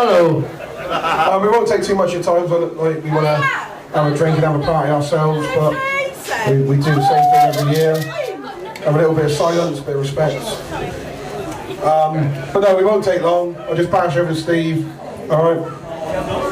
Hello. We won't take too much of your time, but we want to have a drink and have a party ourselves, but we do the same thing every year. Have a little bit of silence, a bit of respect. But no, we won't take long. I'll just pass you over to Steve. Alright?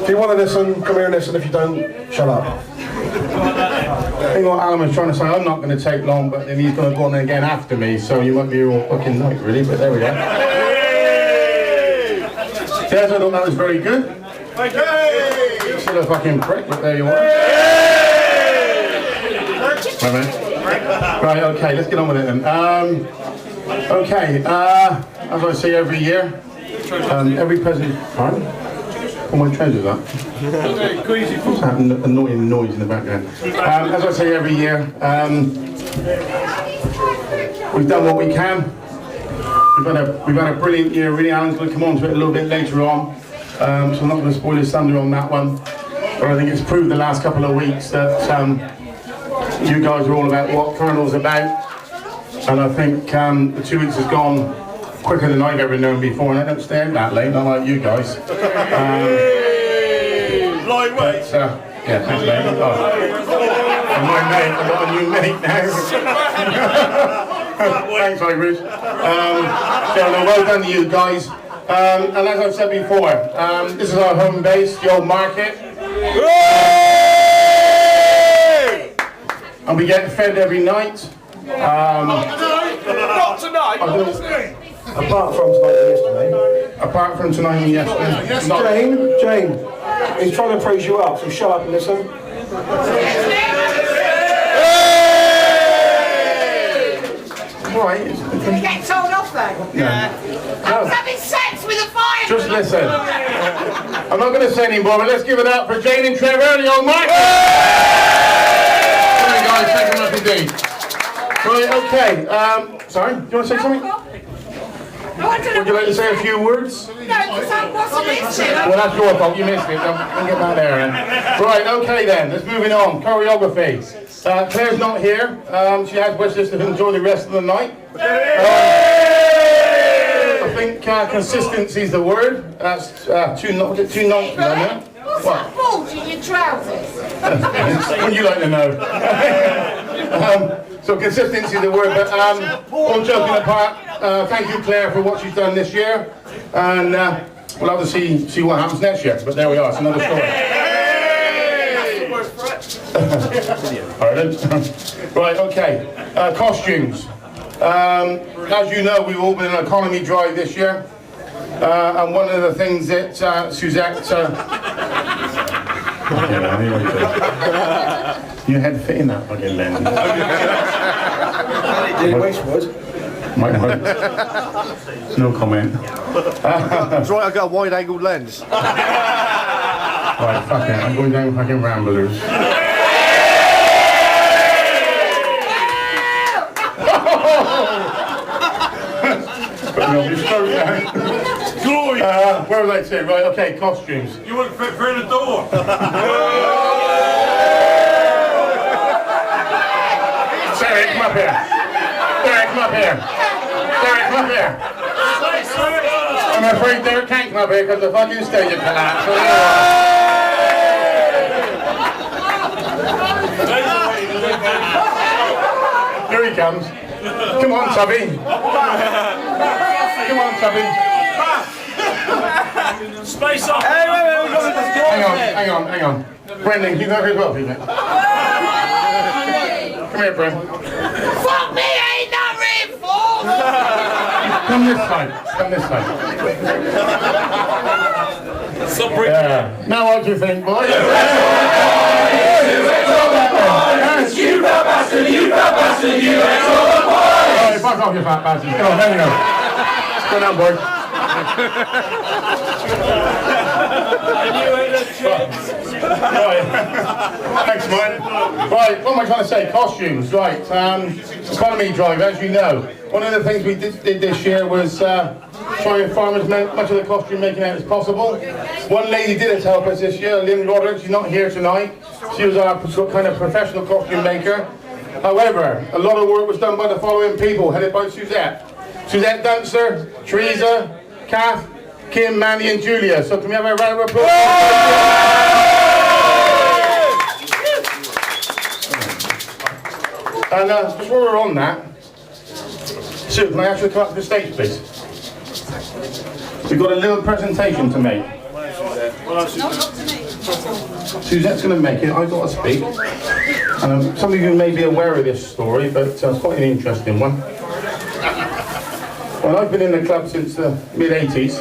If you want to listen, come here and listen. If you don't, shut up. I think what Alan was trying to say, I'm not going to take long, but then he's going to go on again after me, so you might be all fucking night, really, but there we go. Yes, I thought that was very good. You're still a fucking prick, but there you are. Right, okay, let's get on with it then. Okay, as I say every year, every president... Pardon? Put my trousers up. What's that annoying noise in the background? As I say every year, we've done what we can. We've had a brilliant year. Really, Alan's going to come on to it a little bit later on, so I'm not going to spoil his thunder on that one. But I think it's proved the last couple of weeks that you guys are all about what Carnival's about, and I think the 2 weeks has gone quicker than I've ever known before, and I don't stay out that late, not like you guys. Lightweight. Yeah, thanks, mate. Oh. My mate, I've got a new mate now. Thanks, Irish. So, no, well done to you guys. And as I've said before, this is our home base, the old market. And we get fed every night. Not tonight. Apart from tonight and yesterday. Apart from tonight and yesterday. Jane, he's trying to praise you up, so shut up and listen. Right. Did you get told off then? Yeah. I was having sex with a fire. Just listen. I'm not going to say any more, but let's give it up for Jane and Trevor, the old market. Sorry guys, thank you much indeed. Right, okay. Sorry, do you want to say something? Would you like to say a few words? No, because I wasn't listening. Well, that's your fault. You missed it. Don't get back there then. Right, okay then. Let's moving on. Choreography. Claire's not here. She has wished us to enjoy the rest of the night. I think consistency is the word. That's two nights. What's that bulge in your trousers? Wouldn't you like to know? So consistency is the word, but all joking apart, thank you Claire for what she's done this year, and we'll have to see what happens next year, but there we are, it's another story. Right, okay, costumes. As you know, we've all been on an economy drive this year, and one of the things that Suzette... Your head fit in that fucking lens. Did it waste wood? Might not. No comment. That's right, I've got a wide-angled lens. Right, fuck it, I'm going down fucking Ramblers. Glory! Where was I saying? Right, okay, costumes. You wouldn't fit through the door. Sarah, come up here. Sarah, come up here. Sarah, come up here. I'm afraid Derek can't come up here because the fucking stage had collapsed. Here he comes. Come on, Tubby. Come on, Tubby. Space off. Hang on. Brendan, can you go here as well, please, mate? Come here, Brendan. Fuck me, ain't that reinforced? Come this side. Yeah. Now what do you think, boys? You fat bastard, it's all the boys! Alright, fuck off, you fat bastard. Come on, there we go. Let's go down, boys. Right. Thanks, mate. Right, what am I trying to say? Costumes, right. Economy drive, as you know. One of the things we did this year was try and farm as much of the costume making out as possible. One lady did help us this year, Lynn Roderick. She's not here tonight. She was our kind of professional costume maker. However, a lot of work was done by the following people, headed by Suzette. Suzette Dunster, Teresa, Kath, Kim, Mandy and Julia. So can we have a round of applause? And just while we're on that, Sue, can I ask you to come up to the stage, please? We've got a little presentation to make. Suzette's going to make it. I've got to speak. And some of you may be aware of this story, but it's quite an interesting one. Well, I've been in the club since the mid-80s,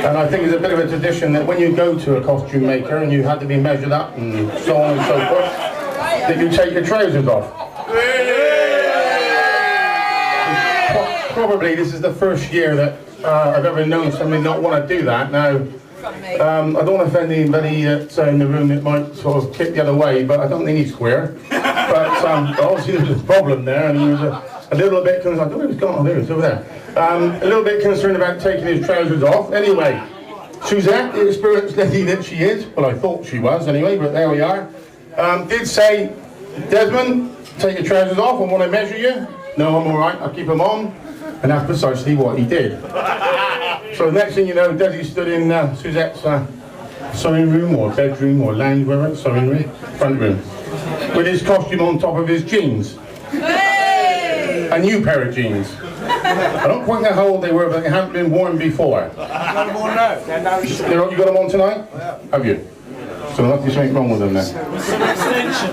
and I think it's a bit of a tradition that when you go to a costume maker and you had to be measured up and so on and so forth, that you take your trousers off. Probably this is the first year that I've ever known somebody not want to do that. Now, I don't want to offend anybody that's in the room that might sort of kick the other way, but I don't think he's queer. But obviously there's a problem there, and he was a little bit concerned. I don't know who's gone on there, it's over there. A little bit concerned about taking his trousers off. Anyway, Suzette, the experienced lady that she is, well, I thought she was anyway, but there we are, did say, Desmond, take your trousers off, I want to measure you. No, I'm all right, I'll keep them on. And that's precisely what he did. So the next thing you know, Desi stood in Suzette's sewing room or bedroom or lounge, wherever, sewing room, front room, with his costume on top of his jeans. A new pair of jeans. I don't quite know how old they were, but they hadn't been worn before. You got them on tonight? Have you? So there must be something wrong with them then.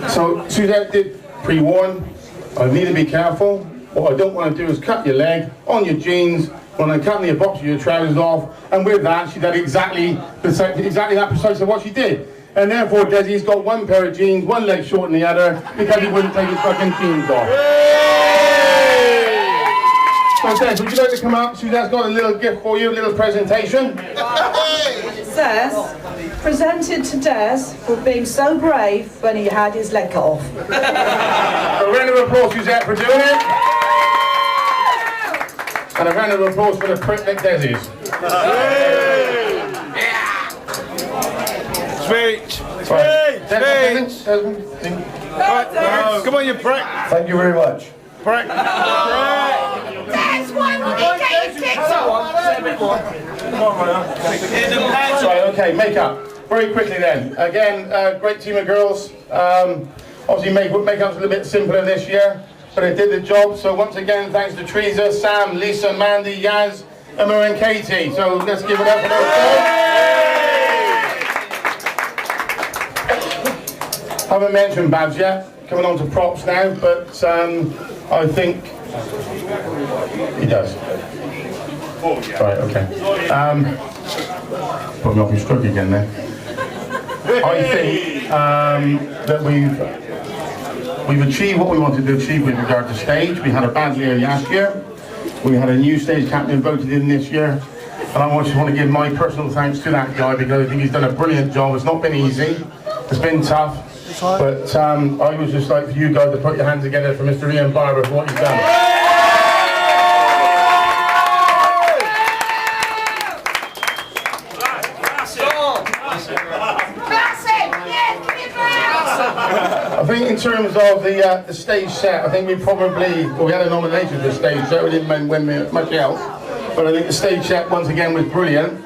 So Suzette did pre-warn. I need to be careful. What I don't want to do is cut your leg on your jeans when I'm cutting your box of your trousers off, and with that she did exactly that precisely what she did. And therefore Desi's got one pair of jeans, one leg short than the other, because he wouldn't take his fucking jeans off. So Des, would you like to come up? Suzette's got a little gift for you, a little presentation. It says, presented to Des for being so brave when he had his leg cut off. A round of applause, Suzette, for doing it. And a round of applause for the prick that Des is. Speech! Right. Desmond. Come on, you prick! Thank you very much. Prick! That's why we need to get your kicks off. Right, okay, makeup. Very quickly then. Again, great team of girls. Obviously makeup's a little bit simpler this year, but it did the job. So once again, thanks to Teresa, Sam, Lisa, Mandy, Yaz, Emma and Katie. So let's give it up for those girls. Haven't mentioned Babs yet. Coming on to props now, but I think he does. Right, okay. Put me off your stroke again then. I think that we've achieved what we wanted to achieve with regard to stage. We had a bad year last year. We had a new stage captain voted in this year. And I just want to give my personal thanks to that guy, because I think he's done a brilliant job. It's not been easy. It's been tough. But I would just like for you guys to put your hands together for Mr. Ian Barber for what he's done. I think in terms of the stage set, I think we had a nomination for stage set, we didn't win much else, but I think the stage set once again was brilliant.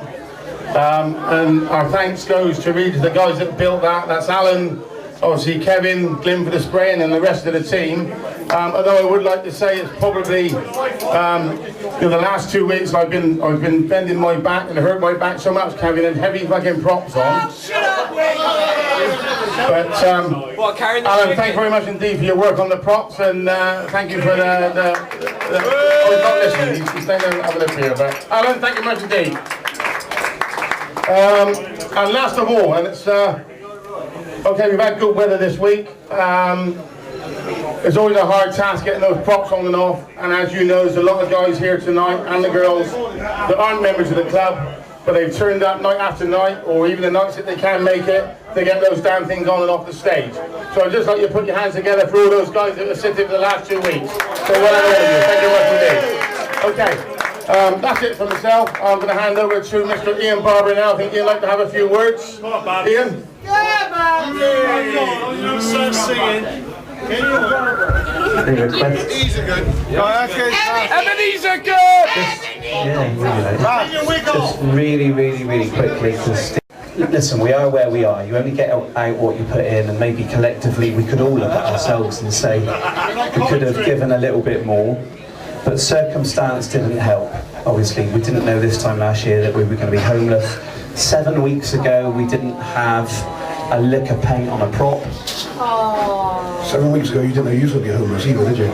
And our thanks goes to really the guys that built that. That's Alan, obviously Kevin, Glyn for the spraying, and the rest of the team. Although I would like to say it's probably the last 2 weeks I've been bending my back and hurt my back so much, having heavy fucking props on. But Alan, thank you very much indeed for your work on the props, and thank you for the oh, he's not listening, he's staying there and having a beer. But Alan, thank you much indeed. And last of all, and it's okay, we've had good weather this week. It's always a hard task getting those props on and off, and as you know, there's a lot of guys here tonight and the girls that aren't members of the club, but they've turned up night after night, or even the nights that they can't make it, to get those damn things on and off the stage. So I'd just like you to put your hands together for all those guys that have sitting for the last 2 weeks. So well done all of you. Thank you very much indeed. Okay, that's it for myself. I'm going to hand over to Mr. Ian Barber now. I think he'd like to have a few words. Ian? Yeah, man! You start singing. Any requests? Ebenezer good. Ebenezer good! Just really quickly, because listen, we are where we are. You only get out what you put in, and maybe collectively we could all look at ourselves and say we could have given a little bit more, but circumstance didn't help. Obviously, we didn't know this time last year that we were going to be homeless. 7 weeks ago, we didn't have a lick of paint on a prop. 7 weeks ago, you didn't know you was going to be homeless either, did you?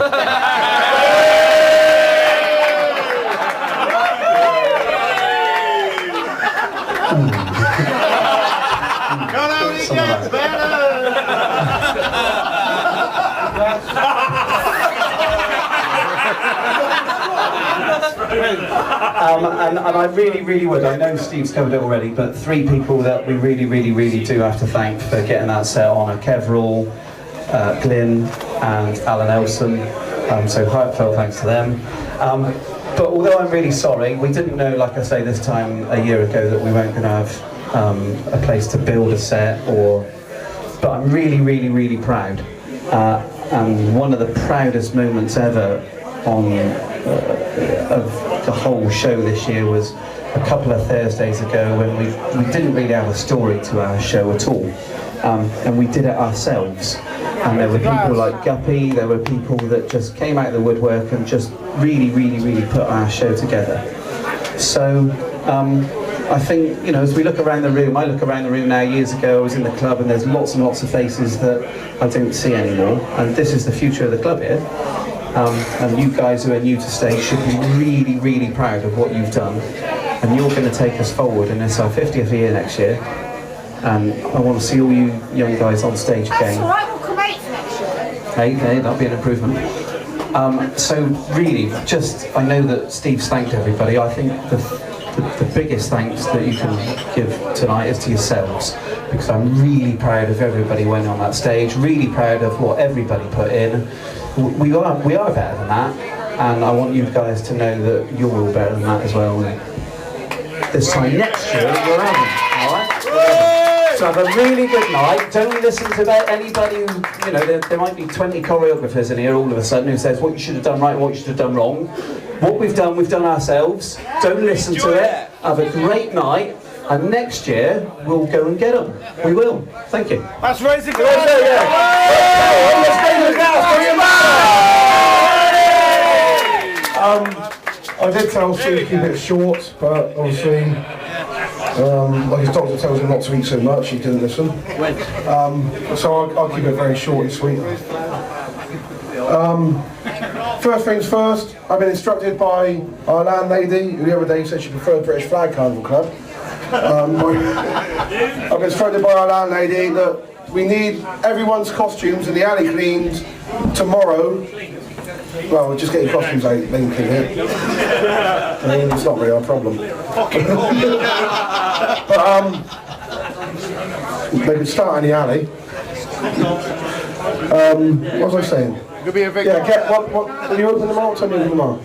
And I really would. I know Steve's covered it already, but 3 people that we really do have to thank for getting that set on are Kevrall, Glyn and Alan Elson. So heartfelt thanks to them. But although I'm really sorry, we didn't know, like I say, this time a year ago that we weren't going to have a place to build a set, but I'm really proud. And one of the proudest moments ever of the whole show this year was a couple of Thursdays ago when we didn't really have a story to our show at all, and we did it ourselves. And there were people like Guppy, there were people that just came out of the woodwork and just really put our show together. So I think, you know, as we look around the room, I look around the room now. Years ago I was in the club and there's lots and lots of faces that I don't see anymore, and this is the future of the club here. And you guys who are new to stage should be really proud of what you've done, and you're going to take us forward, and it's our 50th year next year, and I want to see all you young guys on stage again. That's all right, we'll come 8 next year. Hey, that'll be an improvement. So really, I know that Steve's thanked everybody. I think the biggest thanks that you can give tonight is to yourselves, because I'm really proud of everybody went on that stage, really proud of what everybody put in. We are better than that, and I want you guys to know that you're all better than that as well. This time next year, we're having, alright? So have a really good night. Don't listen to anybody who, you know, there might be 20 choreographers in here all of a sudden who says what you should have done right and what you should have done wrong. What we've done ourselves. Don't listen to it. Have a great night, and next year we'll go and get them. We will. Thank you. Let's raise the I did tell Steve to keep it short, but obviously, like his doctor tells him not to eat so much, he didn't listen. So I'll keep it very short and sweet. First things first, I've been instructed by our landlady, who the other day said she preferred British Flag Carnival Club. I've been instructed by our landlady that we need everyone's costumes in the alley cleaned tomorrow. Well, just get your costumes out, they can clean it. I mean, it's not really our problem. But they could start in the alley. What was I saying? Yeah, what, will you open them all? Tell me to open them all.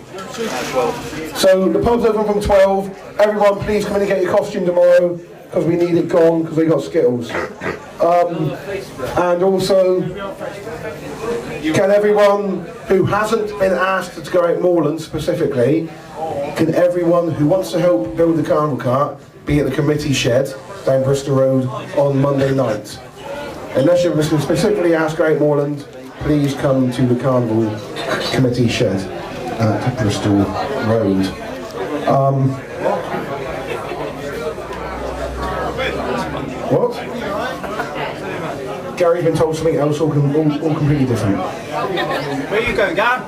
So the pub's open from 12. Everyone please come in and get your costume tomorrow, because we need it gone, because we got Skittles. And also, can everyone who hasn't been asked to go out Moorland specifically, can everyone who wants to help build the carnival cart be at the committee shed down Bristol Road on Monday night? Unless you've been specifically asked to go out Moorland, please come to the carnival committee shed at Bristol Road. What? Gary's been told something else, all completely different. Where are you going, Gary?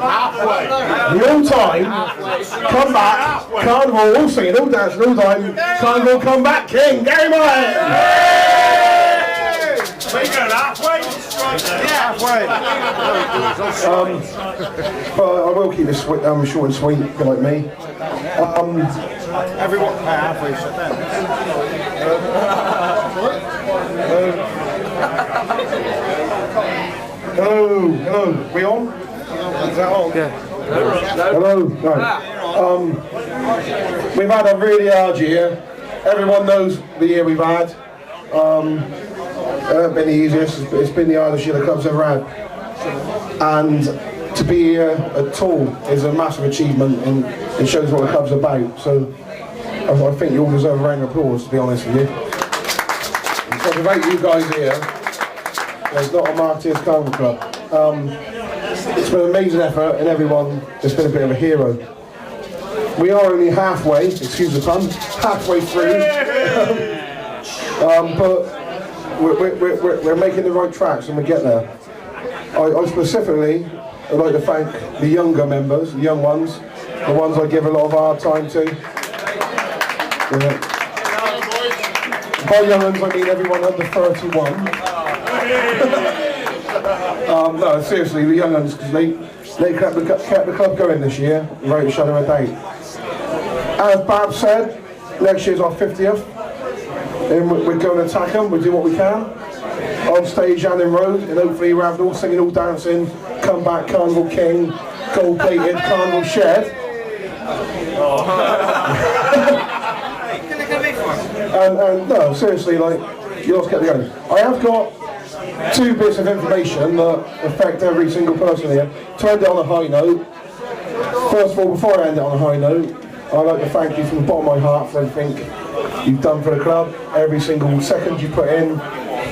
Halfway. The all time, come back, carnival, all singing, all dancing, all time, carnival, come back, king, Gary Martin! Where are you going, halfway? Yeah, halfway. But I will keep this short and sweet, be like me. Everyone halfway shut down. Hello, we on? Is that on? Yeah. Hello, right. We've had a really hard year. Everyone knows the year we've had. It hasn't been the easiest, it's been the hardest year the club's ever had. And to be here at all is a massive achievement, and it shows what the club's about. So I think you all deserve a round of applause, to be honest with you. So without you guys here, there's not a Martyrs Carnival Club. It's been an amazing effort, and everyone has been a bit of a hero. We are only halfway, excuse the pun, halfway through, but we're making the right tracks and we get there. I specifically would like to thank the younger members, the young ones, the ones I give a lot of hard time to. Yeah. By young ones, I mean everyone under 31. No, seriously, the young ones, because they kept the club going this year, without a shadow of a doubt. As Bab said, next year's our 50th, and we're going to attack them, we do what we can, on stage and in road, and hopefully we're having all singing, all dancing, come back, Carnival King, gold plated, Carnival Shed. And no, seriously, like, you lot get the going. I have got 2 bits of information that affect every single person here. To end it on a high note, first of all, before I end it on a high note, I'd like to thank you from the bottom of my heart for everything you've done for the club, every single second you put in,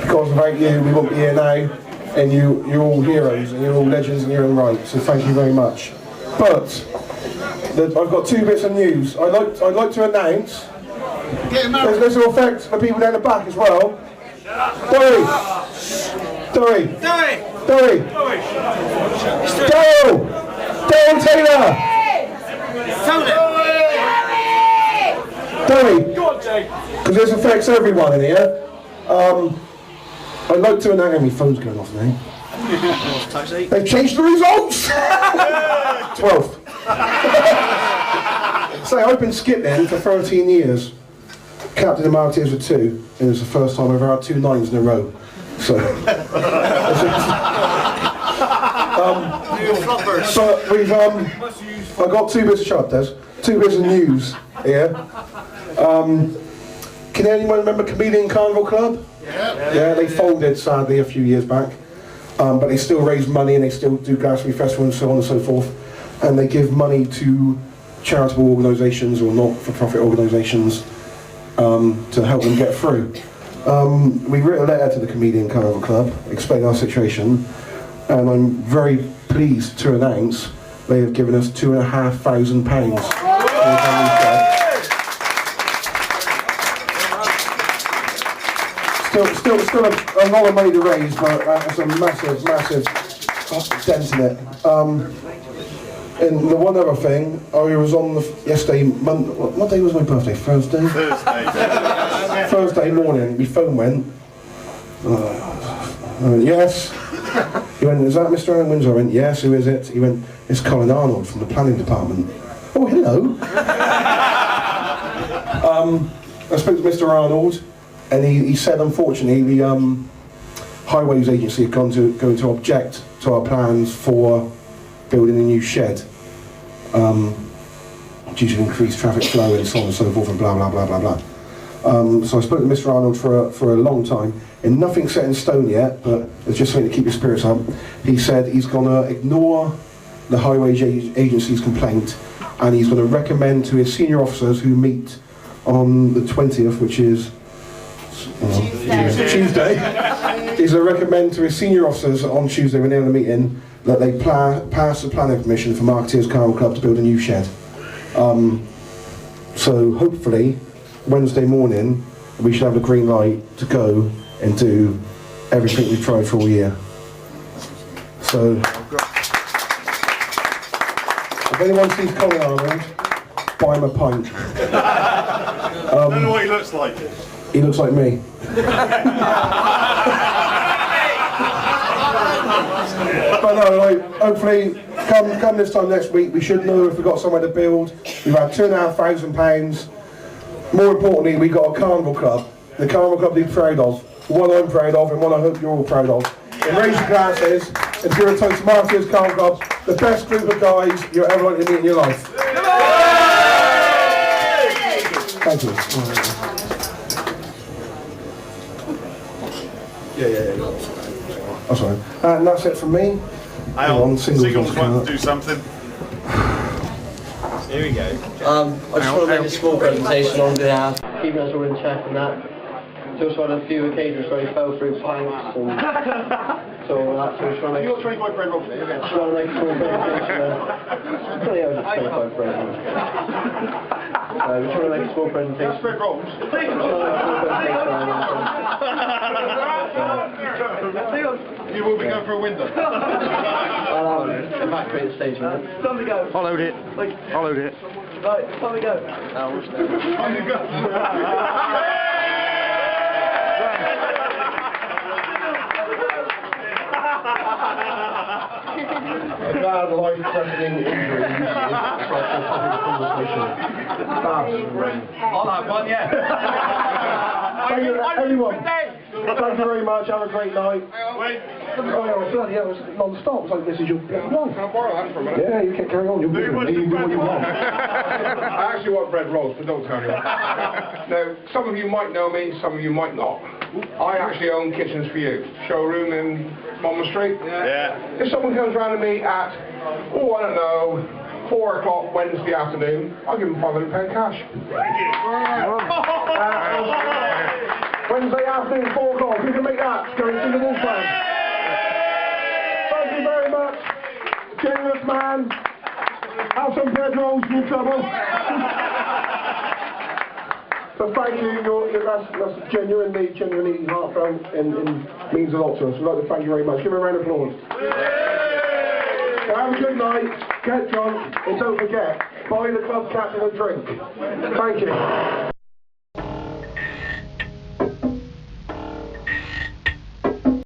because without you we wouldn't be here now, and you're all heroes, and you're all legends in your own right, so thank you very much. But, I've got 2 bits of news. I'd like to announce, this will affect the people down the back as well. Dory! Daryl Taylor! Dory! Because this affects everyone in here. I'd like to announce, my phone's going off now. They've changed the results! 12th. So I've been skipping for 13 years. Captain of Martyrs for 2, and it's the first time I've ever had 2 9s in a row. So, so we've I've got 2 bits of shot, Des. 2 bits of news here. Can anyone remember Comedian Carnival Club? Yeah, they folded sadly a few years back, but they still raise money and they still do Glastonbury Festival and so on and so forth, and they give money to charitable organisations or not-for-profit organisations to help them get through. We wrote a letter to the Comedian Carnival Club explaining our situation, and I'm very pleased to announce they have given us £2,500. Still a lot of money to raise, but that's a massive dent in it. And the one other thing, I was on yesterday, what day was my birthday? Thursday? Thursday morning, my phone went. I went, yes. He went, is that Mr. Alan Windsor? I went, yes, who is it? He went, it's Colin Arnold from the planning department. Oh, hello. I spoke to Mr. Arnold, and he said, unfortunately, the Highways Agency are going to object to our plans for building a new shed due to increased traffic flow and so on and so forth and blah blah blah blah blah. So I spoke to Mr. Arnold for a long time, and nothing's set in stone yet, but it's just something to keep your spirits up. He said he's going to ignore the Highways Agency's complaint, and he's going to recommend to his senior officers who meet on the 20th, which is Tuesday. He's going to recommend to his senior officers on Tuesday when they're in the meeting that they pass the planning permission for Marketeers Carnival Club to build a new shed. So hopefully Wednesday morning we should have the green light to go and do everything we've tried for all year. So if anyone sees Colin Arnold, buy him a pint. I don't know what he looks like. He looks like me. But no, like, hopefully, come this time next week, we should know if we've got somewhere to build. We've had £2,500. More importantly, we got a carnival club. The carnival club to be proud of. One I'm proud of, and one I hope you're all proud of. And raise your glasses and give a toast to Martyrs Carnival Club, the best group of guys you're ever likely to meet in your life. Thank you. Yeah. Oh, sorry. And that's it from me. Hang on, singles want to do something. Here we go. I just want to make a small presentation on behalf, keeping us all in check and that. It's also had a few occasions where he fell through planks and so all that. So we're trying to make. You got 25 bread rolls there. Just trying to make a small presentation. Bloody hell, just 25 bread rolls. We're trying to make a small presentation. That's bread rolls. You will be going for a window. I'll evacuate the stage now. Time to go. Followed it. Followed it. Right, time to go. Time to go. A bad life-threatening injury is conversation. I'll have one, yeah. Thank you, everyone. Thank you very much. Have a great night. Wait. Oh, bloody hell, it's non-stop. It's like this is your bloody life. Can I borrow that for a minute? Yeah, you can carry on. You'll do what you want. I actually want bread rolls, but don't tell anyone. Now, some of you might know me, some of you might not. I actually own Kitchens for You, showroom in Monmouth Street. Yeah. If someone comes round to me at, I don't know, 4 o'clock Wednesday afternoon, I'll give them £500 cash. Wednesday afternoon, 4 o'clock, who can make that? Go and see the Wolf Band. Thank you very much. Generous man. Have some bread rolls, no trouble. But thank you, that's genuinely heartfelt and means a lot to us. We'd like to thank you very much. Give a round of applause. Have a good night, get drunk, and don't forget, buy the club captain a drink. Thank you.